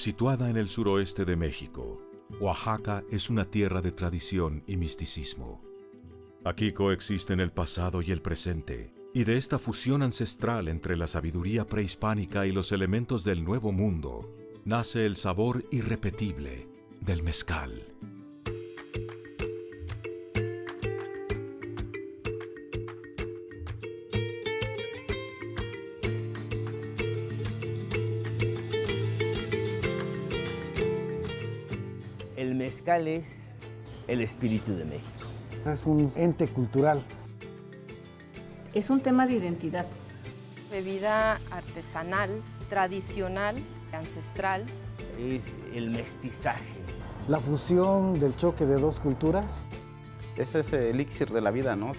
Situada en el suroeste de México, Oaxaca es una tierra de tradición y misticismo. Aquí coexisten el pasado y el presente, y de esta fusión ancestral entre la sabiduría prehispánica y los elementos del Nuevo Mundo, nace el sabor irrepetible del mezcal. El mezcal es el espíritu de México. Es un ente cultural. Es un tema de identidad. Bebida artesanal, tradicional, ancestral. Es el mestizaje. La fusión del choque de dos culturas. Es ese elixir de la vida, ¿no?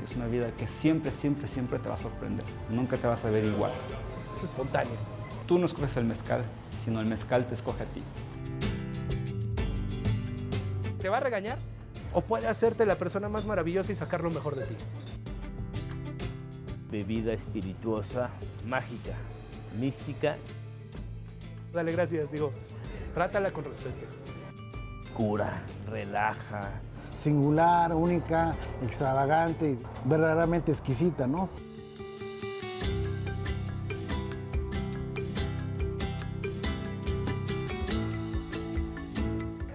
Es una vida que siempre te va a sorprender. Nunca te vas a ver igual. Es espontáneo. Tú no escoges el mezcal, sino el mezcal te escoge a ti. ¿Te va a regañar? ¿O puede hacerte la persona más maravillosa y sacar lo mejor de ti? Bebida espirituosa, mágica, mística. Dale, gracias, trátala con respeto. Cura, relaja. Singular, única, extravagante, verdaderamente exquisita, ¿no?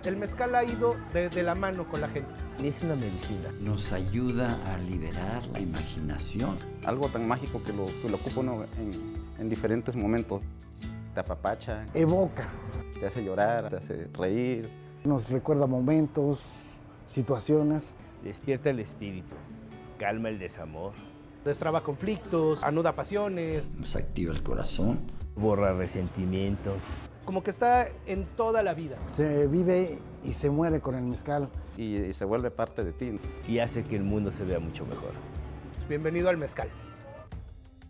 El mezcal ha ido de la mano con la gente. Es una medicina. Nos ayuda a liberar la imaginación. Algo tan mágico que lo ocupa uno en diferentes momentos. Te apapacha, Evoca, te hace llorar, te hace reír. nos recuerda momentos, situaciones. Despierta el espíritu, calma el desamor, Destraba conflictos, anuda pasiones. Nos activa el corazón. borra resentimientos. Como que está en toda la vida. Se vive y se muere con el mezcal. Y se vuelve parte de ti. Y hace que el mundo se vea mucho mejor. Bienvenido al mezcal.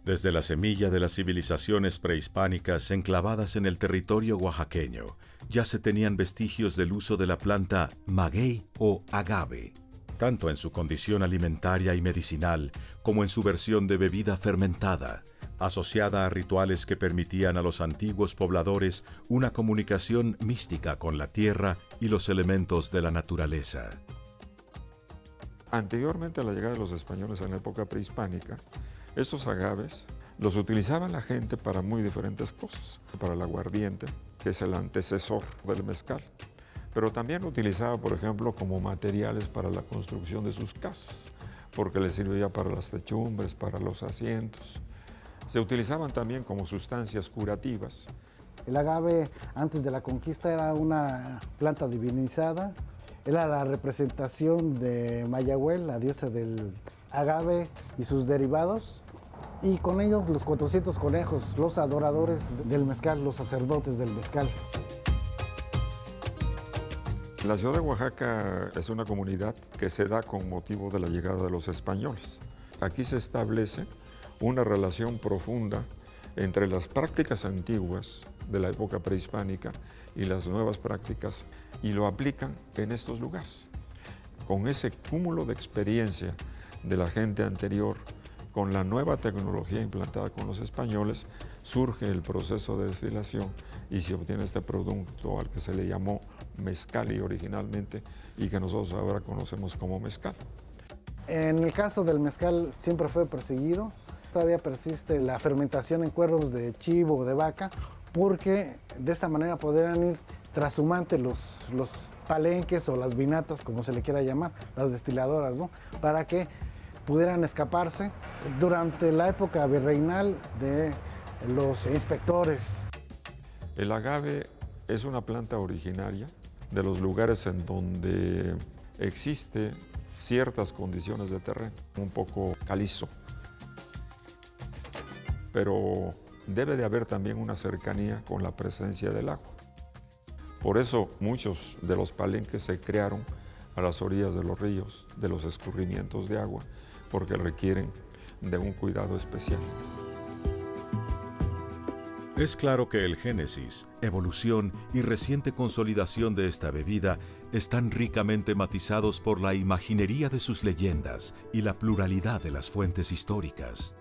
Desde la semilla de las civilizaciones prehispánicas enclavadas en el territorio oaxaqueño, ya se tenían vestigios del uso de la planta maguey o agave, tanto en su condición alimentaria y medicinal como en su versión de bebida fermentada, asociada a rituales que permitían a los antiguos pobladores una comunicación mística con la tierra y los elementos de la naturaleza. Anteriormente a la llegada de los españoles en la época prehispánica, estos agaves los utilizaba la gente para muy diferentes cosas. Para el aguardiente, que es el antecesor del mezcal, pero también lo utilizaba, por ejemplo, como materiales para la construcción de sus casas, porque les servía para las techumbres, para los asientos. Se utilizaban también como sustancias curativas. El agave antes de la conquista era una planta divinizada. Era la representación de Mayahuel, la diosa del agave y sus derivados. Y con ellos los 400 conejos, los adoradores del mezcal, los sacerdotes del mezcal. La ciudad de Oaxaca es una comunidad que se da con motivo de la llegada de los españoles. Aquí se establece una relación profunda entre las prácticas antiguas de la época prehispánica y las nuevas prácticas, y lo aplican en estos lugares. Con ese cúmulo de experiencia de la gente anterior, con la nueva tecnología implantada con los españoles, surge el proceso de destilación y se obtiene este producto al que se le llamó mezcali originalmente y que nosotros ahora conocemos como mezcal. En el caso del mezcal siempre fue perseguido. Todavía persiste la fermentación en cuernos de chivo o de vaca, porque de esta manera podrían ir trashumante los palenques o las vinatas, como se le quiera llamar, las destiladoras, ¿no? Para que pudieran escaparse durante la época virreinal de los inspectores. El agave es una planta originaria de los lugares en donde existe ciertas condiciones de terreno, un poco calizo. Pero debe de haber también una cercanía con la presencia del agua. Por eso muchos de los palenques se crearon a las orillas de los ríos, de los escurrimientos de agua, porque requieren de un cuidado especial. Es claro que el génesis, evolución y reciente consolidación de esta bebida están ricamente matizados por la imaginería de sus leyendas y la pluralidad de las fuentes históricas.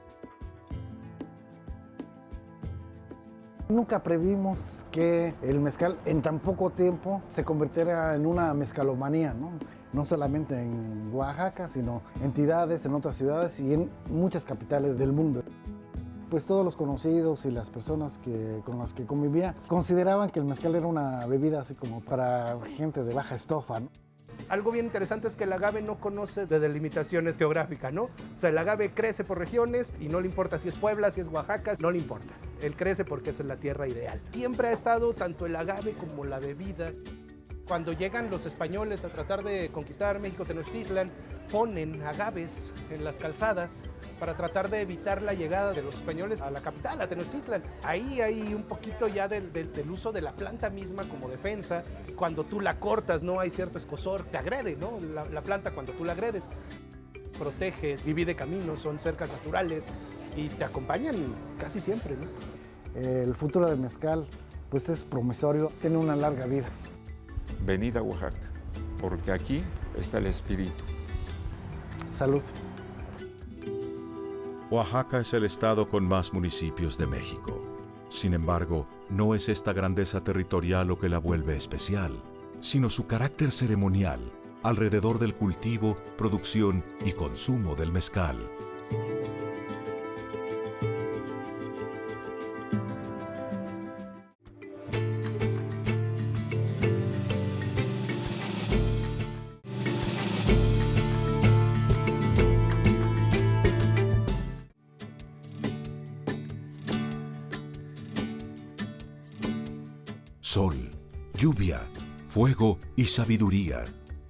Nunca previmos que el mezcal en tan poco tiempo se convirtiera en una mezcalomanía, ¿no? No solamente en Oaxaca, sino entidades en otras ciudades y en muchas capitales del mundo. Pues todos los conocidos y las personas con las que convivía consideraban que el mezcal era una bebida así como para gente de baja estofa, ¿no? Algo bien interesante es que el agave no conoce de delimitaciones geográficas, ¿no? O sea, el agave crece por regiones y no le importa si es Puebla, si es Oaxaca, no le importa. Él crece porque esa es la tierra ideal. Siempre ha estado tanto el agave como la bebida. Cuando llegan los españoles a tratar de conquistar México, Tenochtitlan, ponen agaves en las calzadas para tratar de evitar la llegada de los españoles a la capital, a Tenochtitlan. Ahí hay un poquito ya del uso de la planta misma como defensa. Cuando tú la cortas, ¿no? Hay cierto escozor, te agrede, ¿no? La planta cuando tú la agredes. Protege, divide caminos, son cercas naturales y te acompañan casi siempre, ¿no? El futuro del mezcal pues es promisorio, tiene una larga vida. Venid a Oaxaca, porque aquí está el espíritu. Salud. Oaxaca es el estado con más municipios de México. Sin embargo, no es esta grandeza territorial lo que la vuelve especial, sino su carácter ceremonial alrededor del cultivo, producción y consumo del mezcal. Sol, lluvia, fuego y sabiduría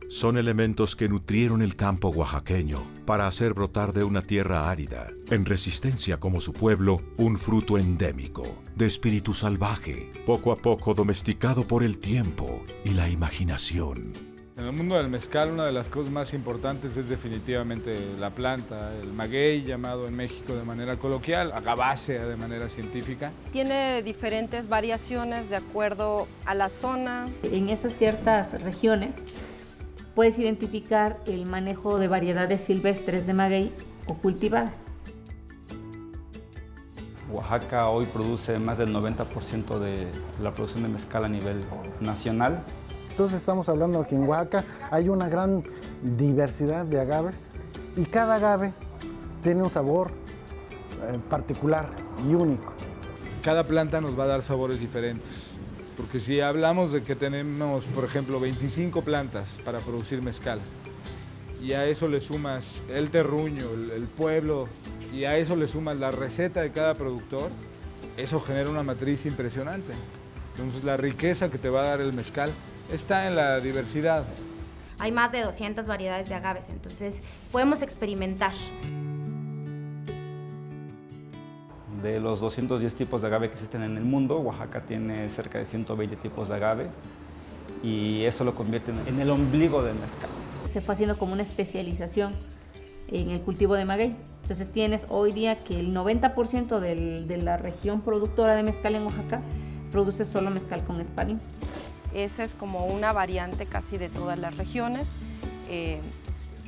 son elementos que nutrieron el campo oaxaqueño para hacer brotar de una tierra árida, en resistencia como su pueblo, un fruto endémico, de espíritu salvaje, poco a poco domesticado por el tiempo y la imaginación. En el mundo del mezcal, una de las cosas más importantes es definitivamente la planta, el maguey, llamado en México de manera coloquial, agavacea de manera científica. Tiene diferentes variaciones de acuerdo a la zona. En esas ciertas regiones puedes identificar el manejo de variedades silvestres de maguey o cultivadas. Oaxaca hoy produce más del 90% de la producción de mezcal a nivel nacional. Entonces estamos hablando que en Oaxaca hay una gran diversidad de agaves y cada agave tiene un sabor particular y único. Cada planta nos va a dar sabores diferentes, porque si hablamos de que tenemos, por ejemplo, 25 plantas para producir mezcal, y a eso le sumas el terruño, el pueblo, y a eso le sumas la receta de cada productor, eso genera una matriz impresionante. Entonces la riqueza que te va a dar el mezcal está en la diversidad. Hay más de 200 variedades de agaves, entonces podemos experimentar. De los 210 tipos de agave que existen en el mundo, Oaxaca tiene cerca de 120 tipos de agave y eso lo convierte en el ombligo del mezcal. Se fue haciendo como una especialización en el cultivo de maguey. Entonces tienes hoy día que el 90% de la región productora de mezcal en Oaxaca produce solo mezcal con sparring. Esa es como una variante casi de todas las regiones,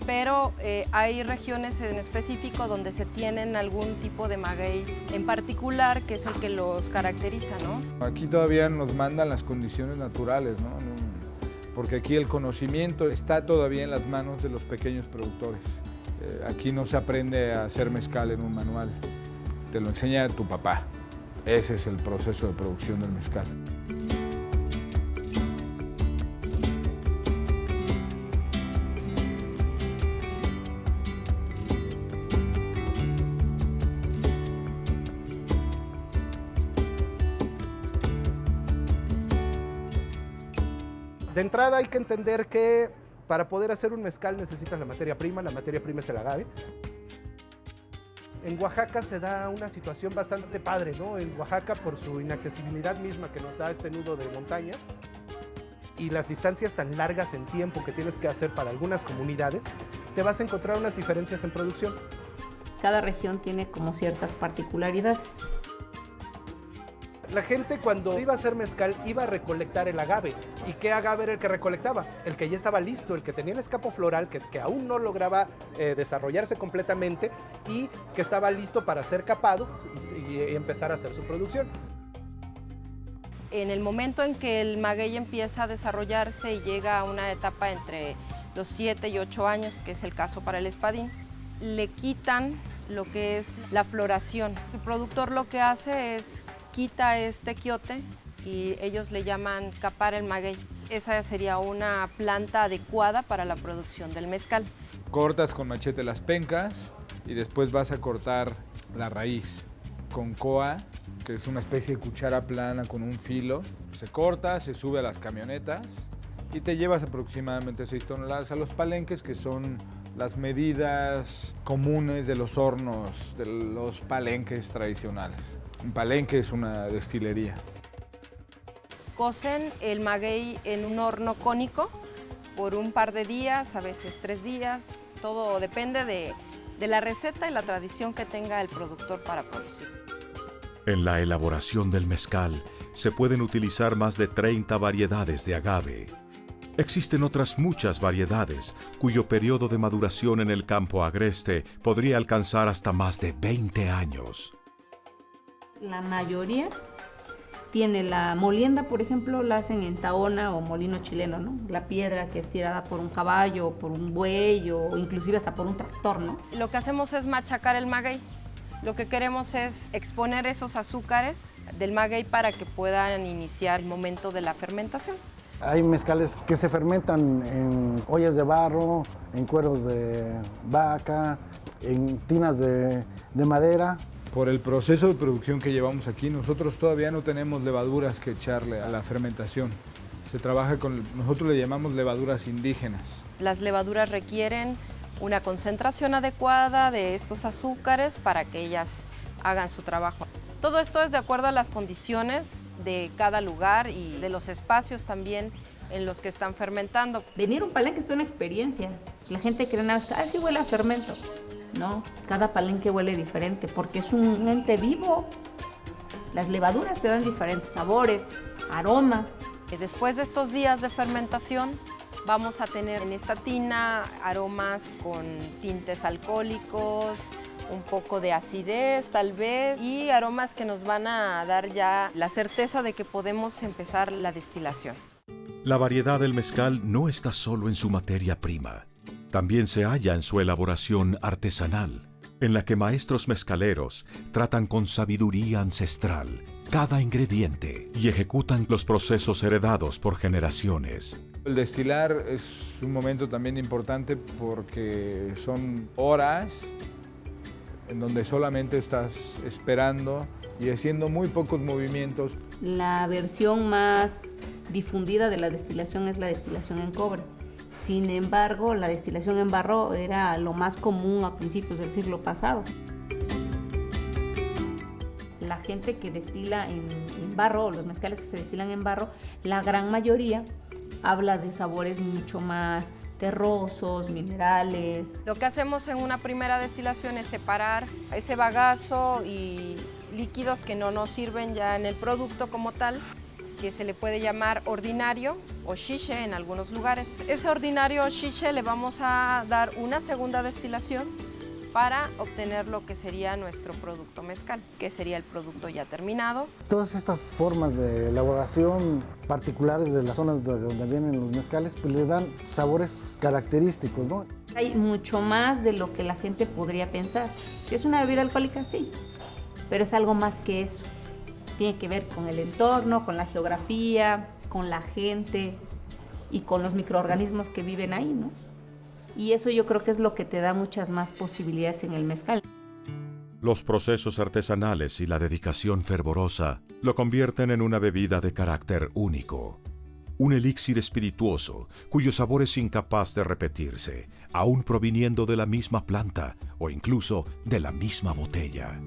pero hay regiones en específico donde se tienen algún tipo de maguey en particular que es el que los caracteriza, ¿no? Aquí todavía nos mandan las condiciones naturales, ¿no? Porque aquí el conocimiento está todavía en las manos de los pequeños productores. Aquí no se aprende a hacer mezcal en un manual, te lo enseña tu papá. Ese es el proceso de producción del mezcal. De entrada hay que entender que para poder hacer un mezcal necesitas la materia prima es el agave. En Oaxaca se da una situación bastante padre, ¿no? En Oaxaca, por su inaccesibilidad misma que nos da este nudo de montañas y las distancias tan largas en tiempo que tienes que hacer para algunas comunidades, te vas a encontrar unas diferencias en producción. Cada región tiene como ciertas particularidades. La gente cuando iba a hacer mezcal iba a recolectar el agave. ¿Y qué agave era el que recolectaba? El que ya estaba listo, el que tenía el escapo floral, que aún no lograba desarrollarse completamente y que estaba listo para ser capado y empezar a hacer su producción. En el momento en que el maguey empieza a desarrollarse y llega a una etapa entre los 7 y 8 años, que es el caso para el espadín, le quitan lo que es la floración. El productor lo que hace es quita este quiote y ellos le llaman capar el maguey. Esa sería una planta adecuada para la producción del mezcal. Cortas con machete las pencas y después vas a cortar la raíz con coa, que es una especie de cuchara plana con un filo. Se corta, se sube a las camionetas y te llevas aproximadamente 6 toneladas a los palenques, que son las medidas comunes de los hornos, de los palenques tradicionales. Un palenque es una destilería. Cocen el maguey en un horno cónico por un par de días, a veces 3 días. Todo depende de la receta y la tradición que tenga el productor para producirse. En la elaboración del mezcal se pueden utilizar más de 30 variedades de agave. Existen otras muchas variedades cuyo periodo de maduración en el campo agreste podría alcanzar hasta más de 20 años. La mayoría tiene la molienda, por ejemplo, la hacen en taona o molino chileno, ¿no? La piedra que es tirada por un caballo, por un buey o inclusive hasta por un tractor, ¿no? Lo que hacemos es machacar el maguey. Lo que queremos es exponer esos azúcares del maguey para que puedan iniciar el momento de la fermentación. Hay mezcales que se fermentan en ollas de barro, en cueros de vaca, en tinas de madera. Por el proceso de producción que llevamos aquí, nosotros todavía no tenemos levaduras que echarle a la fermentación. Se trabaja con, nosotros le llamamos levaduras indígenas. Las levaduras requieren una concentración adecuada de estos azúcares para que ellas hagan su trabajo. Todo esto es de acuerdo a las condiciones de cada lugar y de los espacios también en los que están fermentando. Venir a un palenque es toda una experiencia. La gente cree nada más que, sí huele a fermento. No, cada palenque huele diferente porque es un ente vivo. Las levaduras te dan diferentes sabores, aromas. Después de estos días de fermentación, vamos a tener en esta tina aromas con tintes alcohólicos, un poco de acidez tal vez, y aromas que nos van a dar ya la certeza de que podemos empezar la destilación. La variedad del mezcal no está solo en su materia prima. También se halla en su elaboración artesanal, en la que maestros mezcaleros tratan con sabiduría ancestral cada ingrediente y ejecutan los procesos heredados por generaciones. El destilar es un momento también importante porque son horas en donde solamente estás esperando y haciendo muy pocos movimientos. La versión más difundida de la destilación es la destilación en cobre. Sin embargo, la destilación en barro era lo más común a principios del siglo pasado. La gente que destila en barro, los mezcales que se destilan en barro, la gran mayoría habla de sabores mucho más terrosos, minerales. Lo que hacemos en una primera destilación es separar ese bagazo y líquidos que no nos sirven ya en el producto como tal, que se le puede llamar ordinario o chiche en algunos lugares. Ese ordinario o chiche le vamos a dar una segunda destilación para obtener lo que sería nuestro producto mezcal, que sería el producto ya terminado. Todas estas formas de elaboración particulares de las zonas de donde vienen los mezcales, pues le dan sabores característicos, ¿no? Hay mucho más de lo que la gente podría pensar. Si es una bebida alcohólica, sí, pero es algo más que eso. Tiene que ver con el entorno, con la geografía, con la gente y con los microorganismos que viven ahí, ¿no? Y eso yo creo que es lo que te da muchas más posibilidades en el mezcal. Los procesos artesanales y la dedicación fervorosa lo convierten en una bebida de carácter único. Un elixir espirituoso cuyo sabor es incapaz de repetirse, aún proviniendo de la misma planta o incluso de la misma botella.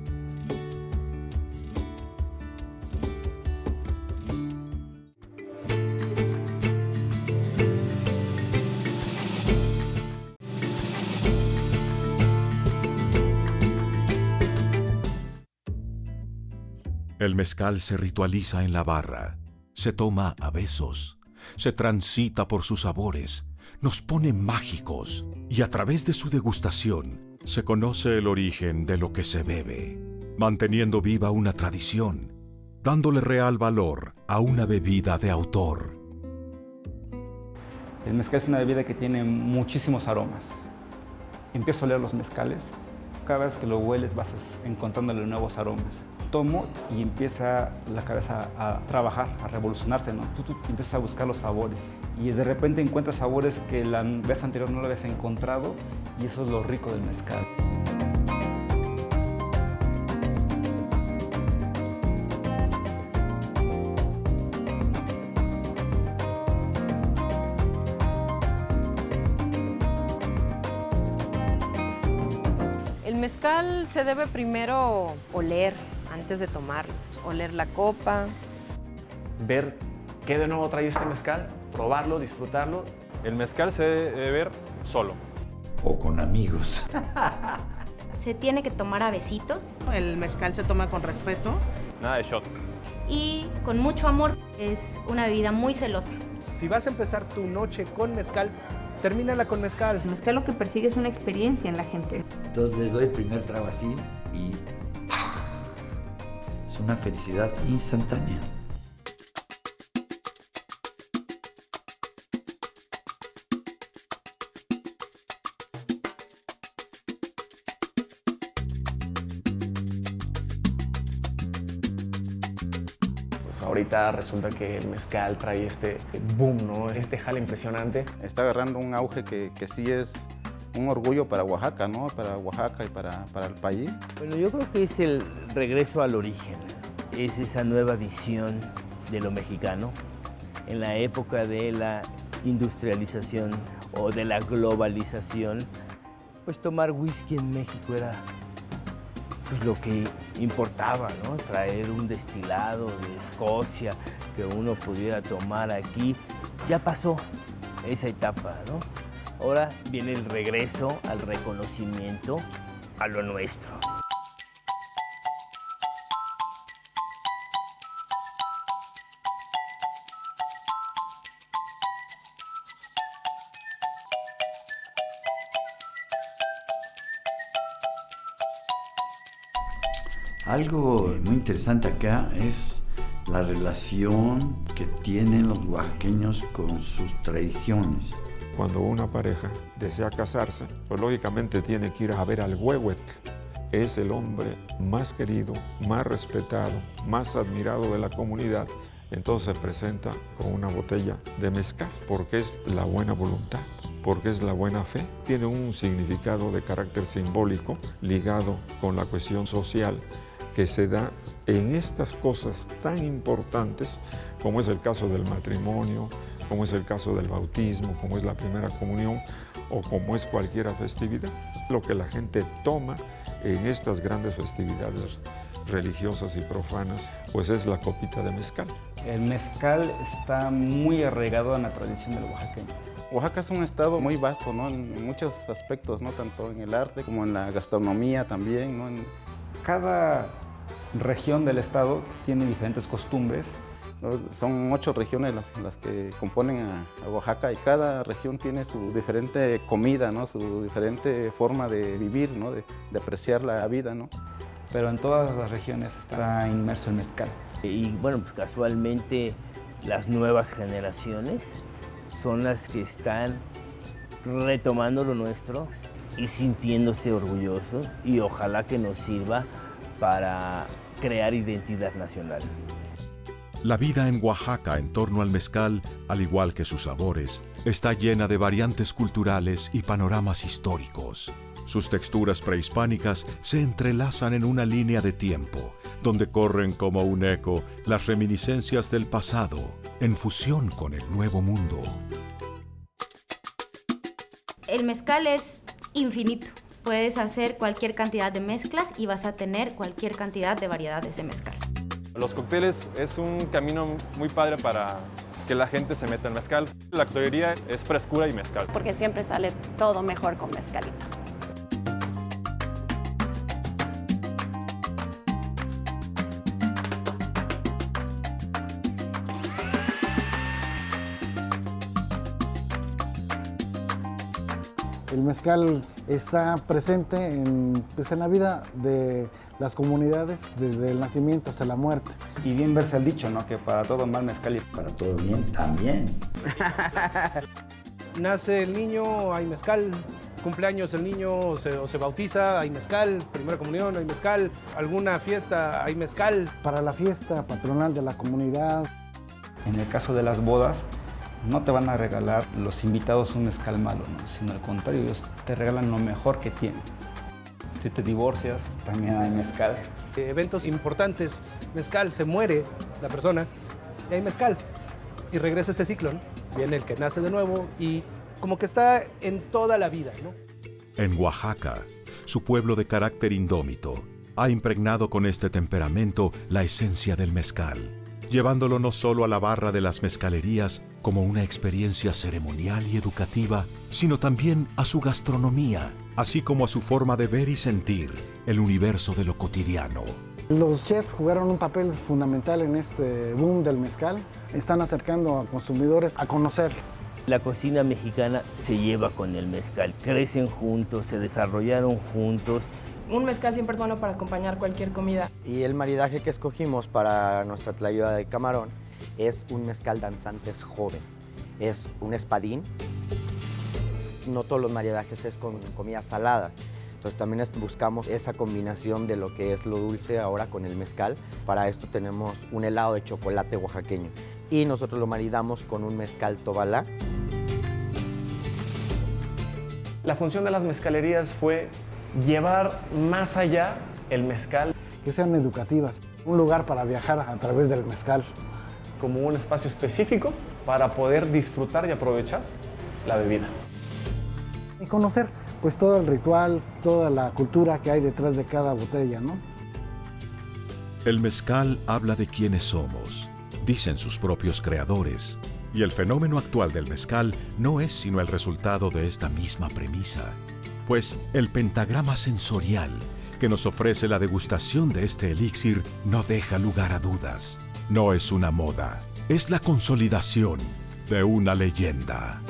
El mezcal se ritualiza en la barra, se toma a besos, se transita por sus sabores, nos pone mágicos y a través de su degustación se conoce el origen de lo que se bebe, manteniendo viva una tradición dándole real valor a una bebida de autor. El mezcal es una bebida que tiene muchísimos aromas. Empiezo a oler los mezcales. Cada vez que lo hueles vas encontrándole nuevos aromas. Tomo y empieza la cabeza a trabajar, a revolucionarse, ¿no? Tú empiezas a buscar los sabores y de repente encuentras sabores que la vez anterior no lo habías encontrado y eso es lo rico del mezcal. El mezcal se debe primero oler antes de tomarlo, oler la copa. Ver qué de nuevo trae este mezcal, probarlo, disfrutarlo. El mezcal se debe beber solo. O con amigos. Se tiene que tomar a besitos. El mezcal se toma con respeto. Nada de shot. Y con mucho amor. Es una bebida muy celosa. Si vas a empezar tu noche con mezcal, termínala con mezcal. El mezcal lo que persigue es una experiencia en la gente. Entonces les doy el primer trago así y es una felicidad instantánea. Ahorita resulta que el mezcal trae este boom, ¿no? Este jale impresionante. Está agarrando un auge que sí es un orgullo para Oaxaca, ¿no? Para Oaxaca y para el país. Bueno, yo creo que es el regreso al origen, es esa nueva visión de lo mexicano. En la época de la industrialización o de la globalización, pues tomar whisky en México era pues lo que importaba, ¿no? Traer un destilado de Escocia que uno pudiera tomar aquí. Ya pasó esa etapa, ¿no? Ahora viene el regreso al reconocimiento a lo nuestro. Algo muy interesante acá es la relación que tienen los oaxaqueños con sus tradiciones. Cuando una pareja desea casarse, pues lógicamente tiene que ir a ver al huehuetl. Es el hombre más querido, más respetado, más admirado de la comunidad. Entonces se presenta con una botella de mezcal, porque es la buena voluntad, porque es la buena fe. Tiene un significado de carácter simbólico ligado con la cuestión social que se da en estas cosas tan importantes como es el caso del matrimonio, como es el caso del bautismo, como es la primera comunión o como es cualquier festividad. Lo que la gente toma en estas grandes festividades religiosas y profanas, pues es la copita de mezcal. El mezcal está muy arraigado en la tradición del oaxaqueño. Oaxaca es un estado muy vasto, ¿no? En muchos aspectos, ¿no? Tanto en el arte como en la gastronomía también, ¿no? Cada región del estado tiene diferentes costumbres. Son 8 regiones las que componen a Oaxaca y cada región tiene su diferente comida, ¿no? Su diferente forma de vivir, ¿no? De apreciar la vida, ¿no? Pero en todas las regiones está inmerso el mezcal. Y bueno, pues casualmente las nuevas generaciones son las que están retomando lo nuestro y sintiéndose orgullosos y ojalá que nos sirva para crear identidad nacional. La vida en Oaxaca en torno al mezcal, al igual que sus sabores, está llena de variantes culturales y panoramas históricos. Sus texturas prehispánicas se entrelazan en una línea de tiempo, donde corren como un eco las reminiscencias del pasado, en fusión con el nuevo mundo. El mezcal es infinito. Puedes hacer cualquier cantidad de mezclas y vas a tener cualquier cantidad de variedades de mezcal. Los cócteles es un camino muy padre para que la gente se meta en mezcal. La coctelería es frescura y mezcal. Porque siempre sale todo mejor con mezcalito. El mezcal está presente en la vida de las comunidades desde el nacimiento hasta la muerte. Y bien verse el dicho, ¿no? Que para todo mal mezcal y para todo bien también. Nace el niño, hay mezcal. Cumpleaños el niño se bautiza, hay mezcal. Primera comunión, hay mezcal. Alguna fiesta, hay mezcal. Para la fiesta patronal de la comunidad. En el caso de las bodas, no te van a regalar los invitados un mezcal malo, ¿no? Sino al contrario, ellos te regalan lo mejor que tienen. Si te divorcias, también hay mezcal. Eventos importantes, mezcal, se muere la persona y hay mezcal. Y regresa este ciclo, ¿no? Viene el que nace de nuevo y como que está en toda la vida, ¿no? En Oaxaca, su pueblo de carácter indómito ha impregnado con este temperamento la esencia del mezcal, llevándolo no solo a la barra de las mezcalerías como una experiencia ceremonial y educativa, sino también a su gastronomía, así como a su forma de ver y sentir el universo de lo cotidiano. Los chefs jugaron un papel fundamental en este boom del mezcal. Están acercando a consumidores a conocerlo. La cocina mexicana se lleva con el mezcal, crecen juntos, se desarrollaron juntos. Un mezcal siempre es bueno para acompañar cualquier comida. Y el maridaje que escogimos para nuestra tlayuda de camarón es un mezcal danzantes joven. Es un espadín. No todos los maridajes es con comida salada. Entonces también buscamos esa combinación de lo que es lo dulce ahora con el mezcal. Para esto tenemos un helado de chocolate oaxaqueño. Y nosotros lo maridamos con un mezcal tobalá. La función de las mezcalerías fue llevar más allá el mezcal. Que sean educativas, un lugar para viajar a través del mezcal. Como un espacio específico para poder disfrutar y aprovechar la bebida. Y conocer pues todo el ritual, toda la cultura que hay detrás de cada botella, ¿no? El mezcal habla de quiénes somos, dicen sus propios creadores. Y el fenómeno actual del mezcal no es sino el resultado de esta misma premisa. Pues el pentagrama sensorial que nos ofrece la degustación de este elixir no deja lugar a dudas. No es una moda, es la consolidación de una leyenda.